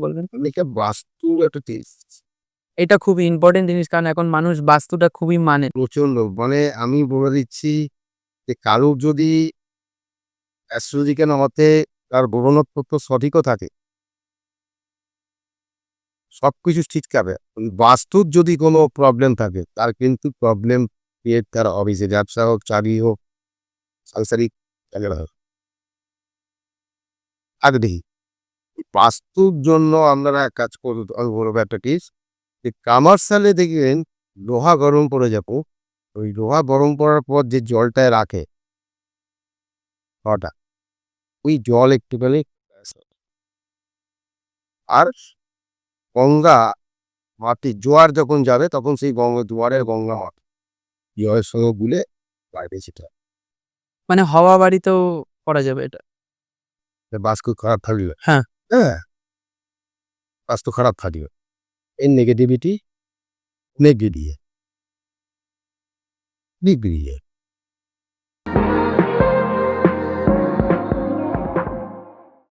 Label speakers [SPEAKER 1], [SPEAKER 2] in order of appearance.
[SPEAKER 1] বলবেন?
[SPEAKER 2] এটা বাস্তু একটা টেস্ট
[SPEAKER 1] এটা খুবই ইম্পোর্টেন্ট জিনিস, কারণ এখন মানুষ বাস্তুটা খুবই মানে।
[SPEAKER 2] প্রচন্ড। মানে আমি বলে দিচ্ছি যে কারোর যদি অ্যাস্ট্রোলজিক্যাল মতে তার গ্রহ নক্ষত্র সঠিকও থাকে, সবকিছু ঠিক থাকে। বাস্তুর যদি কোনো প্রবলেম থাকে তার কিন্তু প্রবলেম ক্রিয়েট তার অফিসে ব্যবসা হোক, চাকরি হোক, সাংসারিক ঝামেলা হোক। আগেই বাস্তুর জন্য আপনারা এক কাজ করুন, আমি বলবো একটা টিপস যে কমার্শিয়ালে দেখবেন লোহা গরম পড়ে যাবো, ওই লোহা গরম পড়ার পর যে জলটায় রাখে হঠাৎ ওই জল একটুখানি আর গঙ্গা মাটি জোয়ার যখন যাবে তখন সেই গঙ্গা দুয়ারের গঙ্গা মাটি জলের সঙ্গে গুলে বাইরে সেটা
[SPEAKER 1] মানে হওয়া বাড়িতেও করা যাবে এটা?
[SPEAKER 2] বাস্তু খারাপ থাকলে,
[SPEAKER 1] হ্যাঁ।
[SPEAKER 2] হ্যাঁ, বাস্তু খারাপ থাকবে এর নেগেটিভিটি নেগেটিভ নিগড়িয়ে